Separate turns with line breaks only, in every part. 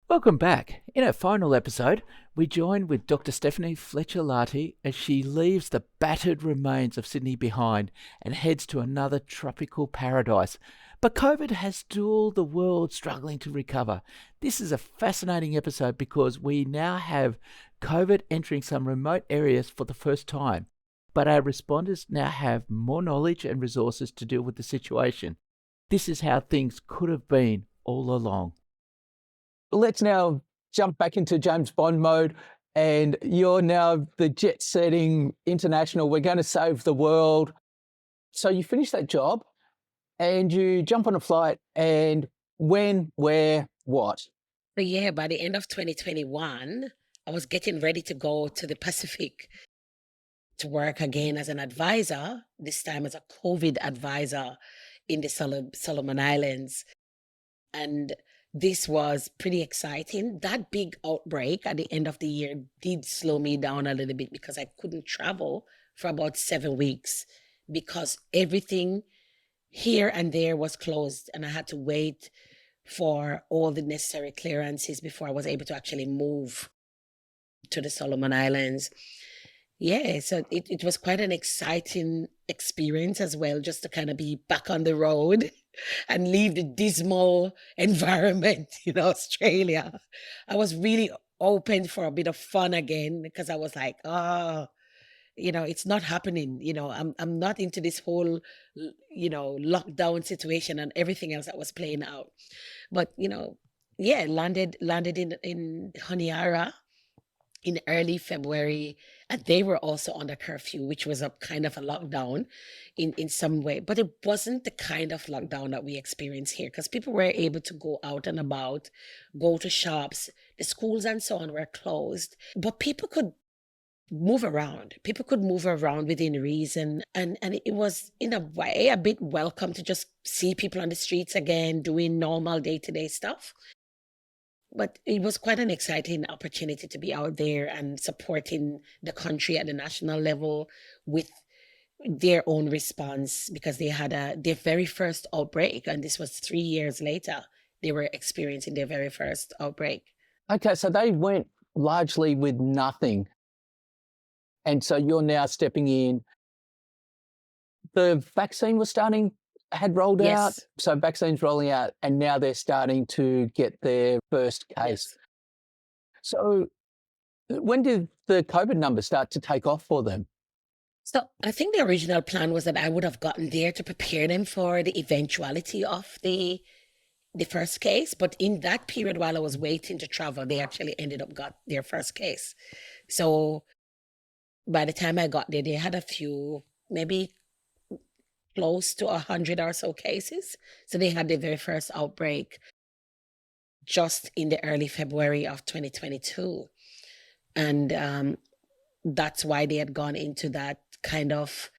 Welcome back. In our final episode, we join with Dr Stephanie Fletcher-Lartey as she leaves the battered remains of Sydney behind and heads to another tropical paradise. But COVID has stalled the world struggling to recover. This is a fascinating episode because we now have COVID entering some remote areas for the first time. But our responders now have more knowledge and resources to deal with the situation. This is how things could have been all along.
Let's now jump back into James Bond mode, and you're now the jet-setting international. We're going to save the world. So you finish that job and you jump on a flight, and when, where, what?
So yeah, by the end of 2021, I was getting ready to go to the Pacific to work again as an advisor, this time as a COVID advisor in the Solomon Islands. And this was pretty exciting. That big outbreak at the end of the year did slow me down a little bit because I couldn't travel for about 7 weeks because everything here and there was closed, and I had to wait for all the necessary clearances before I was able to actually move to the Solomon Islands. Yeah, so it was quite an exciting experience as well, just to kind of be back on the road and leave the dismal environment in Australia. I was really open for a bit of fun again because I was like, it's not happening. I'm not into this whole, lockdown situation and everything else that was playing out. But, landed in Honiara in early February, and they were also under curfew, which was a kind of a lockdown in some way. But it wasn't the kind of lockdown that we experience here because people were able to go out and about, go to shops, the schools and so on were closed, but people could move around. People could move around within reason. And it was, in a way, a bit welcome to just see people on the streets again, doing normal day-to-day stuff. But it was quite an exciting opportunity to be out there and supporting the country at the national level with their own response, because they had their very first outbreak. And this was 3 years later, they were experiencing their very first outbreak.
Okay, so they went largely with nothing. And so you're now stepping in. The vaccine had rolled out.
Yes.
So vaccines rolling out, and now they're starting to get their first case.
Yes.
So when did the COVID numbers start to take off for them?
So I think the original plan was that I would have gotten there to prepare them for the eventuality of the first case. But in that period, while I was waiting to travel, they actually ended up got their first case. So by the time I got there, they had a few, maybe close to 100 or so cases. So they had their very first outbreak just in the early February of 2022. And that's why they had gone into that kind of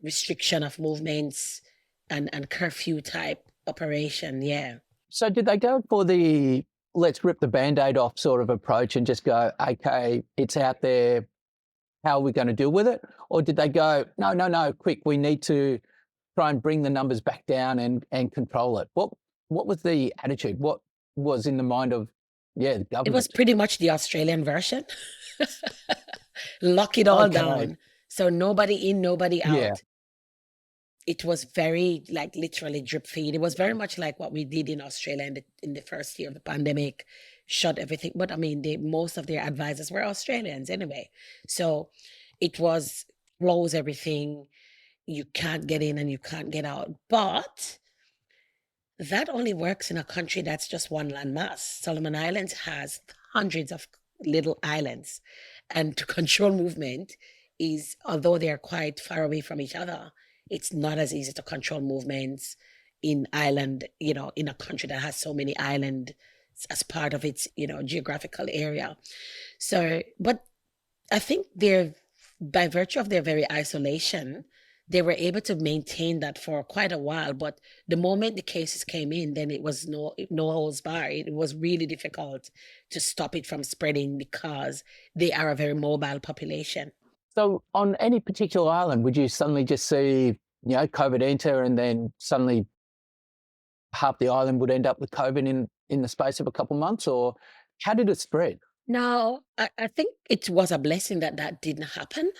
restriction of movements and curfew type operation. Yeah.
So did they go for the let's rip the Band-Aid off sort of approach and just go, okay, it's out there, how are we going to deal with it? Or did they go, no, quick, we need to try and bring the numbers back down and control it? What was the attitude? What was in the mind of, the government?
It was pretty much the Australian version. Lock it all down. So nobody in, nobody out.
Yeah.
It was very, literally drip feed. It was very much like what we did in Australia in the first year of the pandemic, shut everything. But I mean, most of their advisors were Australians anyway. So it was close everything. You can't get in and you can't get out. But that only works in a country that's just one landmass. Solomon Islands has hundreds of little islands. And to control movement is, although they are quite far away from each other, it's not as easy to control movements in island, in a country that has so many islands as part of its, geographical area. So, but I think by virtue of their very isolation, they were able to maintain that for quite a while. But the moment the cases came in, then it was no holds barred. It was really difficult to stop it from spreading because they are a very mobile population.
So on any particular island, would you suddenly just see, COVID enter, and then suddenly half the island would end up with COVID in the space of a couple of months, or how did it spread?
Now, I think it was a blessing that that didn't happen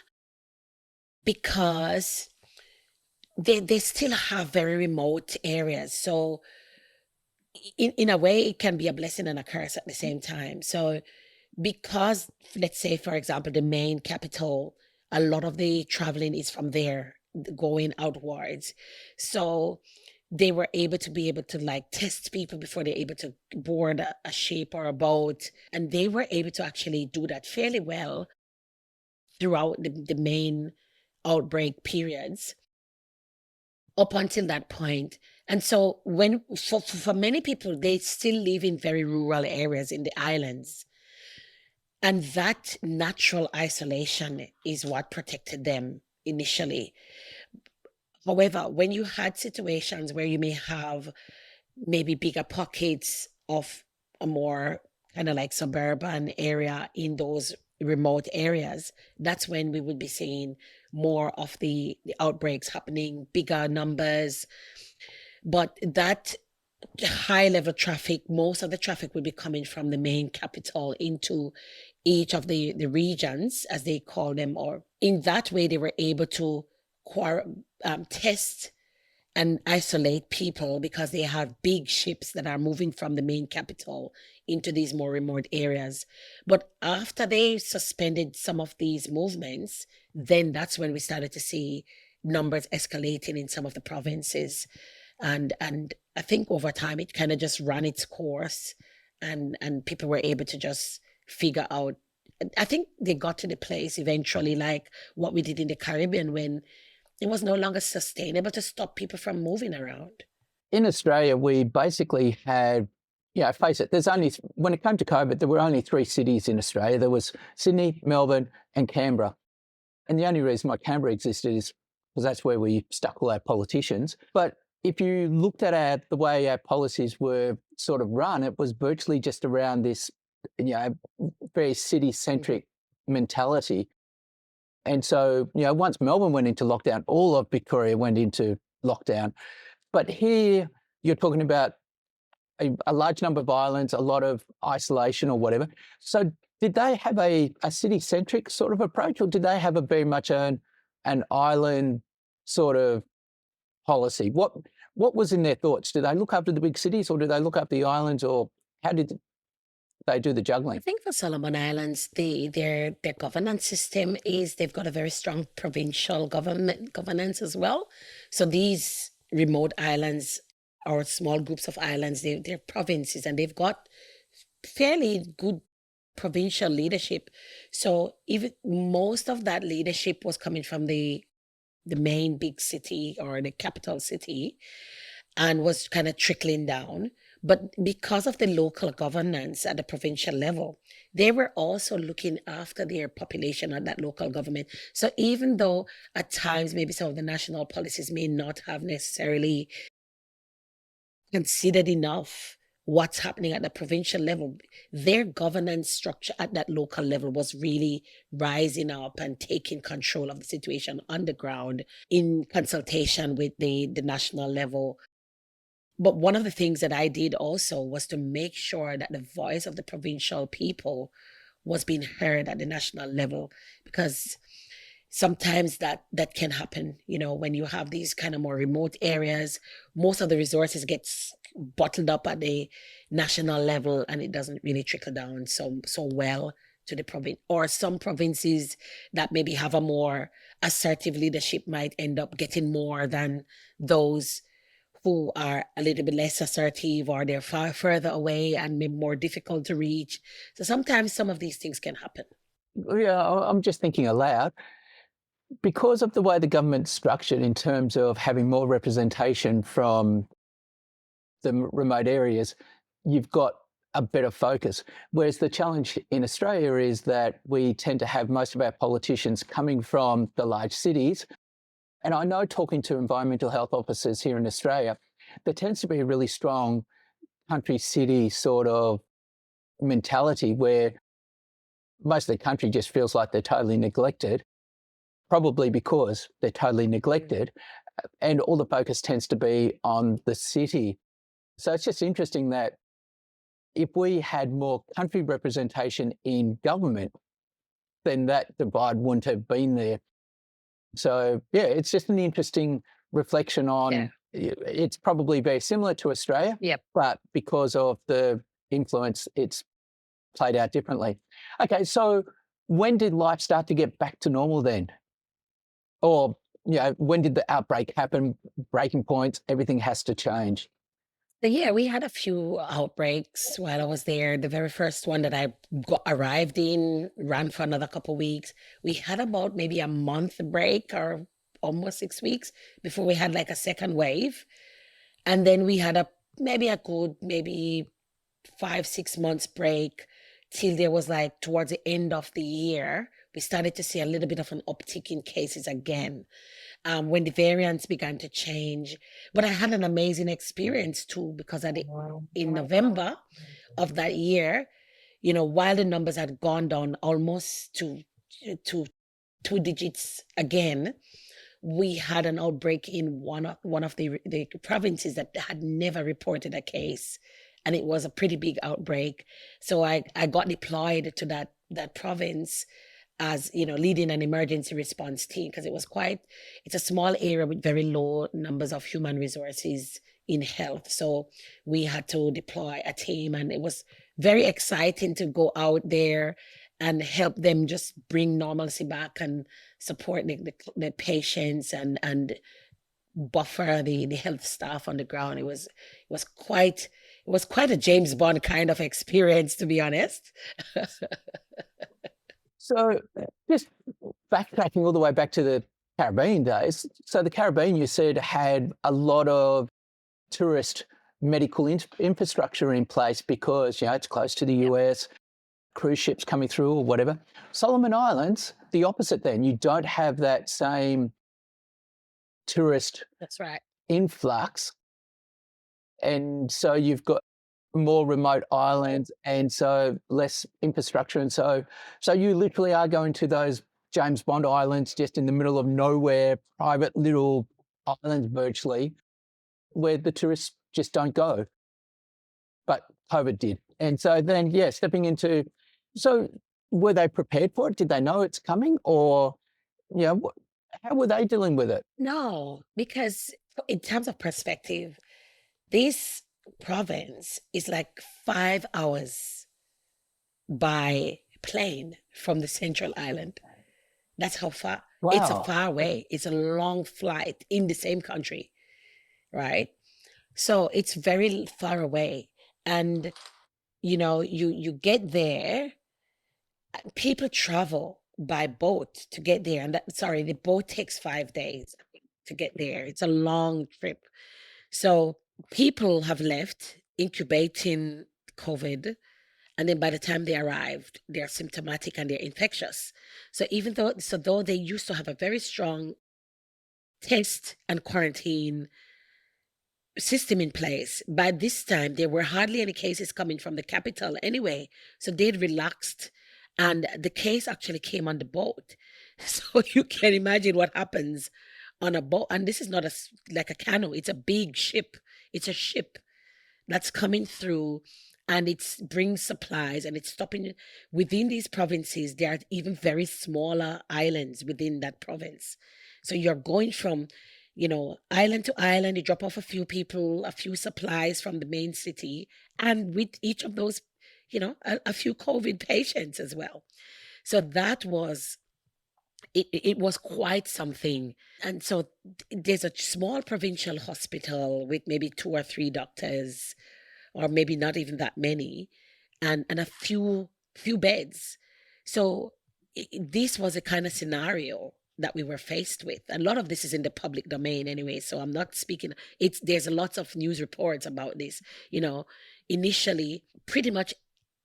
because they still have very remote areas. So in a way, it can be a blessing and a curse at the same time. So because, let's say, for example, the main capital, a lot of the traveling is from there going outwards. So they were able to like test people before they're able to board a ship or a boat. And they were able to actually do that fairly well throughout the main outbreak periods up until that point. And so when for many people, they still live in very rural areas in the islands. And that natural isolation is what protected them initially. However, when you had situations where you may have maybe bigger pockets of a more kind of like suburban area in those remote areas, that's when we would be seeing more of the outbreaks happening, bigger numbers. But that high level traffic, most of the traffic would be coming from the main capital into each of the regions, as they call them, or in that way, they were able to test and isolate people because they have big ships that are moving from the main capital into these more remote areas. But after they suspended some of these movements, then that's when we started to see numbers escalating in some of the provinces. And I think over time it kind of just ran its course, and people were able to just figure out. I think they got to the place eventually, like what we did in the Caribbean, when it was no longer sustainable to stop people from moving around.
In Australia, we basically had, face it, when it came to COVID, there were only 3 cities in Australia. There was Sydney, Melbourne, and Canberra. And the only reason why Canberra existed is because that's where we stuck all our politicians. But if you looked at the way our policies were sort of run, it was virtually just around this, very city-centric mentality. And so, once Melbourne went into lockdown, all of Victoria went into lockdown. But here you're talking about a large number of islands, a lot of isolation or whatever. So did they have a city-centric sort of approach, or did they have a very much an island sort of policy? What was in their thoughts? Did they look after the big cities, or did they look after the islands, or how did they do the
I
juggling?
think for Solomon Islands, their governance system is they've got a very strong provincial governance as well. So these remote islands or small groups of islands, they're provinces, and they've got fairly good provincial leadership. So even most of that leadership was coming from the main big city or the capital city, and was kind of trickling down. But because of the local governance at the provincial level, they were also looking after their population at that local government. So even though at times maybe some of the national policies may not have necessarily considered enough what's happening at the provincial level, their governance structure at that local level was really rising up and taking control of the situation on the ground in consultation with the national level. But one of the things that I did also was to make sure that the voice of the provincial people was being heard at the national level, because sometimes that can happen, when you have these kind of more remote areas, most of the resources gets bottled up at the national level, and it doesn't really trickle down so well to the province. Or some provinces that maybe have a more assertive leadership might end up getting more than those who are a little bit less assertive, or they're far further away and maybe more difficult to reach. So sometimes some of these things can happen.
Yeah, I'm just thinking aloud. Because of the way the government's structured in terms of having more representation from the remote areas, you've got a better focus. Whereas the challenge in Australia is that we tend to have most of our politicians coming from the large cities. And I know, talking to environmental health officers here in Australia, there tends to be a really strong country city sort of mentality where most of the country just feels like they're totally neglected, probably because they're totally neglected, and all the focus tends to be on the city. So it's just interesting that if we had more country representation in government, then that divide wouldn't have been there. So, yeah, it's just an interesting reflection on, it's probably very similar to Australia, but because of the influence, it's played out differently. Okay, so when did life start to get back to normal then? Or, when did the outbreak happen, breaking points, everything has to change?
So, yeah, we had a few outbreaks while I was there. The very first one that I arrived in ran for another couple weeks. We had about maybe a month break or almost 6 weeks before we had like a second wave. And then we had maybe a good, maybe 5, 6 months break till there was like towards the end of the year, we started to see a little bit of an uptick in cases again. When the variants began to change. But I had an amazing experience too, because in November of that year, while the numbers had gone down almost to 2 digits again, we had an outbreak in one of the provinces that had never reported a case, and it was a pretty big outbreak. So I got deployed to that province as leading an emergency response team, because it's a small area with very low numbers of human resources in health. So we had to deploy a team, and it was very exciting to go out there and help them just bring normalcy back and support the patients and buffer the health staff on the ground. It was quite a James Bond kind of experience, to be honest.
So just backtracking all the way back to the Caribbean days. So the Caribbean, you said, had a lot of tourist medical infrastructure in place because, it's close to the US, cruise ships coming through or whatever. Solomon Islands, the opposite then. You don't have that same tourist
That's right.
influx. And so you've got more remote islands, and so less infrastructure. And so you literally are going to those James Bond islands just in the middle of nowhere, private little islands virtually, where the tourists just don't go. But COVID did. And so then, stepping into, so were they prepared for it? Did they know it's coming? Or, how were they dealing with it?
No, because in terms of perspective, this province is like 5 hours by plane from the central island. That's how far.
Wow.
It's a far away. It's a long flight in the same country, right? So it's very far away. And, you get there, people travel by boat to get there. And the boat takes 5 days to get there. It's a long trip. So people have left incubating COVID, and then by the time they arrived, they're symptomatic and they're infectious. So though they used to have a very strong test and quarantine system in place, by this time there were hardly any cases coming from the capital anyway. So they'd relaxed, and the case actually came on the boat. So you can imagine what happens on a boat. And this is not like a canoe. It's a big ship. It's a ship that's coming through, and it brings supplies, and it's stopping within these provinces. There are even very smaller islands within that province. So you're going from, island to island. You drop off a few people, a few supplies from the main city, and with each of those, a few COVID patients as well. So that was it was quite something. And so there's a small provincial hospital with maybe 2 or 3 doctors, or maybe not even that many, and a few beds. So this was a kind of scenario that we were faced with. A lot of this is in the public domain anyway, so I'm not speaking. There's a lot of news reports about this. Initially, pretty much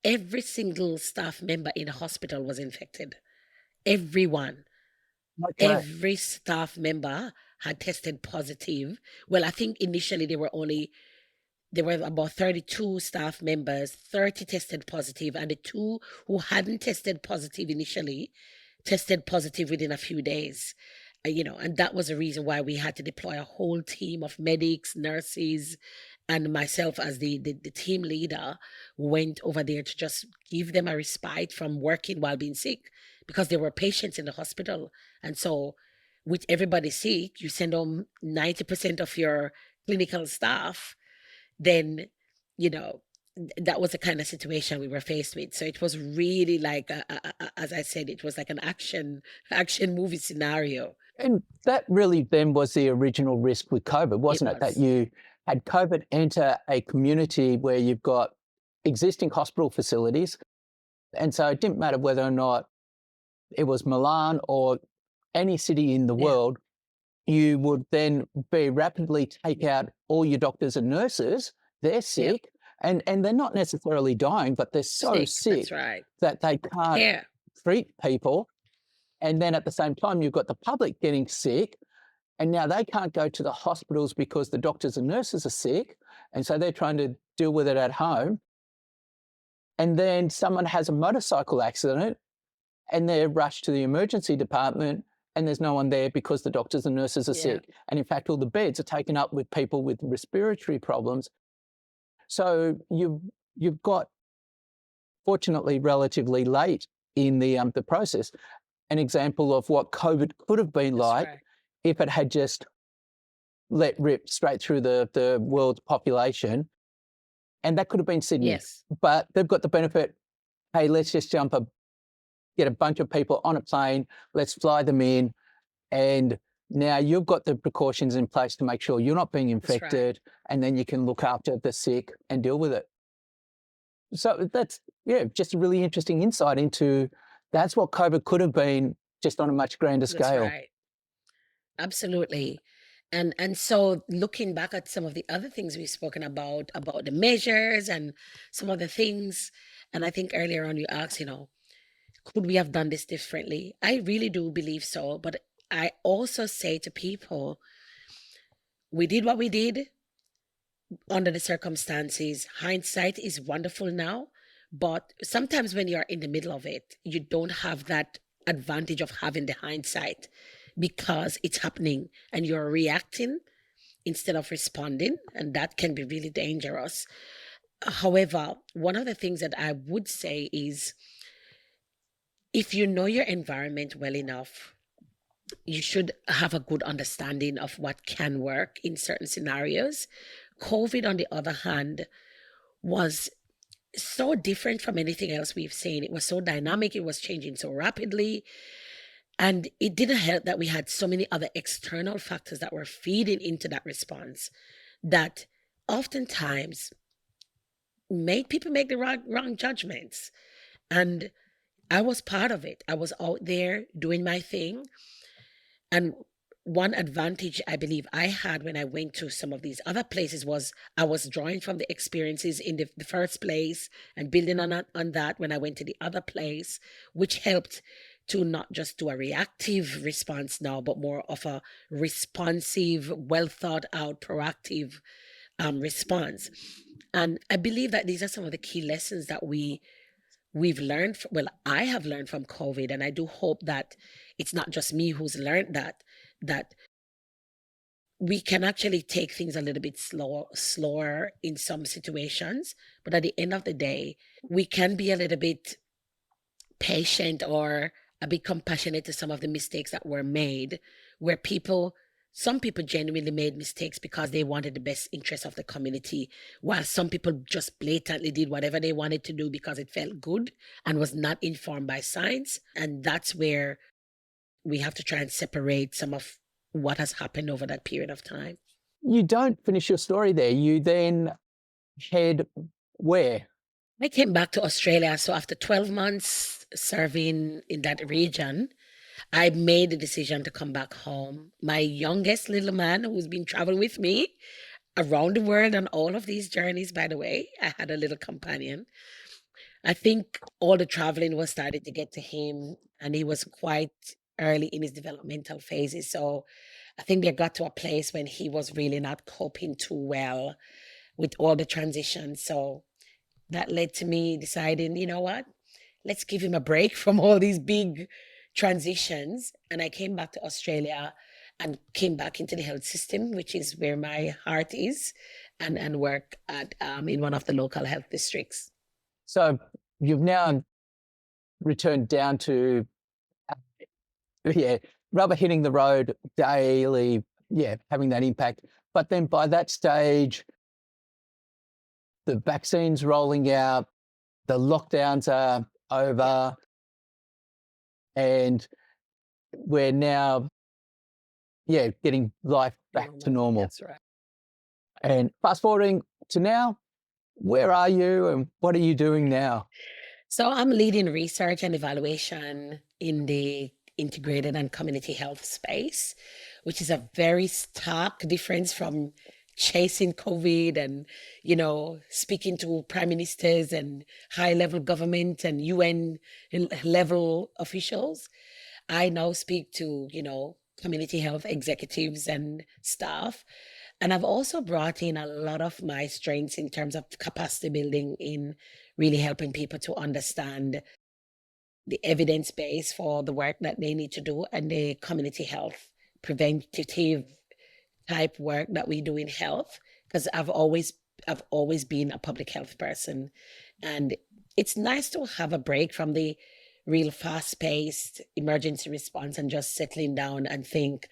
every single staff member in the hospital was infected. Everyone.
Okay.
Every staff member had tested positive. Well, I think initially there were about 32 staff members, 30 tested positive, and the 2 who hadn't tested positive initially tested positive within a few days. And that was the reason why we had to deploy a whole team of medics, nurses, and myself as the team leader went over there to just give them a respite from working while being sick, because there were patients in the hospital. And so with everybody sick, you send home 90% of your clinical staff, then, you know, that was the kind of situation we were faced with. So it was really like, as I said, it was like an action movie scenario.
And that really then was the original risk with COVID, wasn't it? That
was.
you had COVID enter a community where you've got existing hospital facilities. And so it didn't matter whether or not it was Milan or any city in the
Yeah.
world, you would then very rapidly take out all your doctors and nurses. They're sick, and they're not necessarily dying, but they're so sick
That's right.
that they can't treat people. And then at the same time, you've got the public getting sick, and now they can't go to the hospitals because the doctors and nurses are sick, and so they're trying to deal with it at home. And then someone has a motorcycle accident, and they're rushed to the emergency department, and there's no one there because the doctors and nurses are sick. And in fact, all the beds are taken up with people with respiratory problems. So you've got, fortunately, relatively late in the process, an example of what COVID could have been like if it had just let rip straight through the world's population. And that could have been Sydney.
Yes.
But they've got the benefit, hey, let's just get a bunch of people on a plane, let's fly them in, and now you've got the precautions in place to make sure you're not being infected, and then you can look after the sick and deal with it. So that's, just a really interesting insight into that's what COVID could have been, just on a much grander scale.
That's right. Absolutely. And so looking back at some of the other things we've spoken about the measures and some of the things, and I think earlier on you asked, could we have done this differently? I really do believe so. But I also say to people, we did what we did under the circumstances. Hindsight is wonderful now, but sometimes when you're in the middle of it, you don't have that advantage of having the hindsight, because it's happening and you're reacting instead of responding, and that can be really dangerous. However, one of the things that I would say is, if you know your environment well enough, you should have a good understanding of what can work in certain scenarios. COVID, on the other hand, was so different from anything else we've seen. It was so dynamic, it was changing so rapidly. And it didn't help that we had so many other external factors that were feeding into that response that oftentimes made people make the wrong judgments. And I was part of it. I was out there doing my thing. And one advantage I believe I had when I went to some of these other places was I was drawing from the experiences in the first place and building on that when I went to the other place, which helped to not just do a reactive response now, but more of a responsive, well thought out, proactive response. And I believe that these are some of the key lessons that we've learned. I have learned from COVID, and I do hope that it's not just me who's learned that we can actually take things a little bit slower in some situations. But at the end of the day, we can be a little bit patient or a bit compassionate to some of the mistakes that were made, where some people genuinely made mistakes because they wanted the best interest of the community, while some people just blatantly did whatever they wanted to do because it felt good and was not informed by science. And that's where we have to try and separate some of what has happened over that period of time.
You don't finish your story there. You then head where?
I came back to Australia. So after 12 months serving in that region, I made the decision to come back home. My youngest little man, who's been traveling with me around the world on all of these journeys, by the way, I had a little companion. I think all the traveling was starting to get to him, and he was quite early in his developmental phases. So I think they got to a place when he was really not coping too well with all the transitions. So that led to me deciding, you know what, let's give him a break from all these big transitions. And I came back to Australia and came back into the health system, which is where my heart is. and work at in one of the local health districts.
So you've now returned down to, rubber hitting the road daily, having that impact. But then by that stage, the vaccine's rolling out, the lockdowns are over, and we're now, getting life back to normal.
That's right.
And fast forwarding to now, where are you and what are you doing now?
So I'm leading research and evaluation in the integrated and community health space, which is a very stark difference from chasing COVID and, speaking to prime ministers and high level government and UN level officials. I now speak to, community health executives and staff. And I've also brought in a lot of my strengths in terms of capacity building in really helping people to understand the evidence base for the work that they need to do and the community health preventative type work that we do in health. Because I've always been a public health person, and it's nice to have a break from the real fast-paced emergency response and just settling down and think,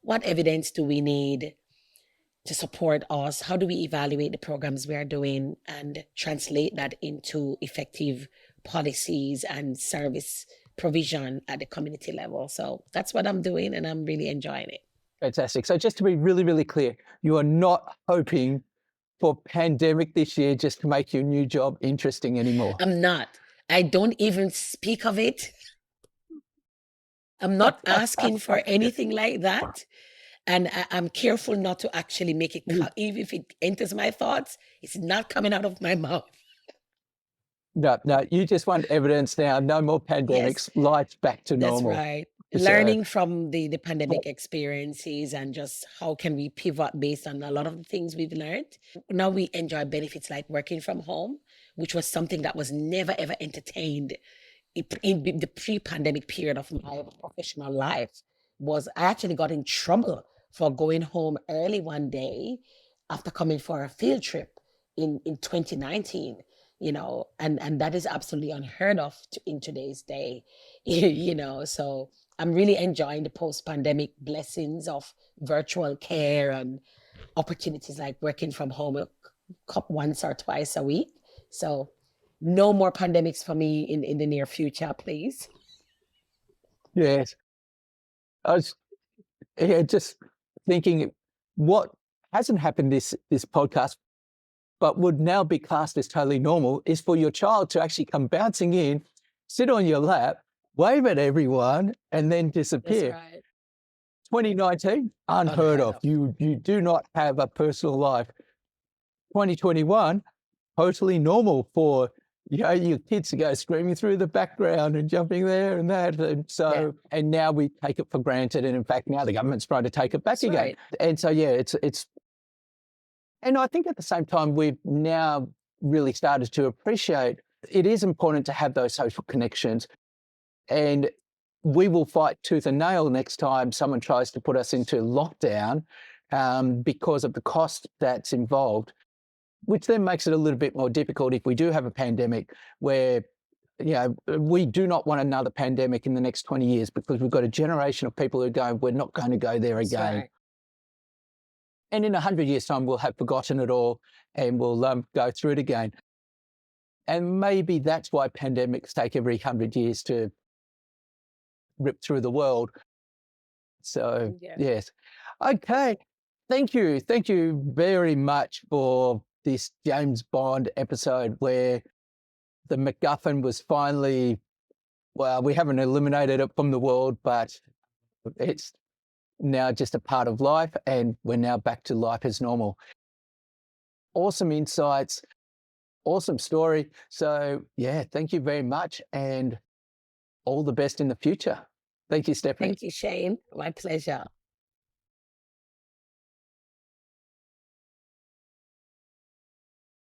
what evidence do we need to support us? How do we evaluate the programs we are doing and translate that into effective policies and service provision at the community level? So that's what I'm doing, and I'm really enjoying it.
Fantastic. So just to be really, really clear, you are not hoping for pandemic this year just to make your new job interesting anymore?
I'm not. I don't even speak of it. I'm not asking for anything like that. And I'm careful not to actually make it, even if it enters my thoughts, it's not coming out of my mouth.
No, you just want evidence now. No more pandemics.
Yes.
Life's back to
That's
normal.
right.
So-
Learning from the pandemic experiences and just how can we pivot based on a lot of the things we've learned. Now we enjoy benefits like working from home, which was something that was never ever entertained in the pre-pandemic period of my professional life. I actually got in trouble for going home early one day after coming for a field trip in 2019, and that is absolutely unheard of in today's day, so I'm really enjoying the post-pandemic blessings of virtual care and opportunities like working from home once or twice a week. So no more pandemics for me in the near future, please.
Yes. I was just thinking what hasn't happened this podcast, but would now be classed as totally normal, is for your child to actually come bouncing in, sit on your lap, wave at everyone, and then disappear.
That's right.
2019, unheard of. You do not have a personal life. 2021, totally normal for your kids to go screaming through the background and jumping there and that. And so, and now we take it for granted. And in fact, now the government's trying to take it back again.
Right.
And so, it's, and I think at the same time, we've now really started to appreciate it is important to have those social connections. And we will fight tooth and nail next time someone tries to put us into lockdown because of the cost that's involved, which then makes it a little bit more difficult if we do have a pandemic where, we do not want another pandemic in the next 20 years because we've got a generation of people who are going, we're not going to go there again.
Right.
And in 100 years' time, we'll have forgotten it all and we'll go through it again. And maybe that's why pandemics take every 100 years to rip through the world. So, yes. Okay. Thank you. Thank you very much for this James Bond episode where the MacGuffin was finally, well, we haven't eliminated it from the world, but it's now just a part of life and we're now back to life as normal. Awesome insights, awesome story. So, thank you very much and all the best in the future. Thank you, Stephanie.
Thank you, Shane. My pleasure.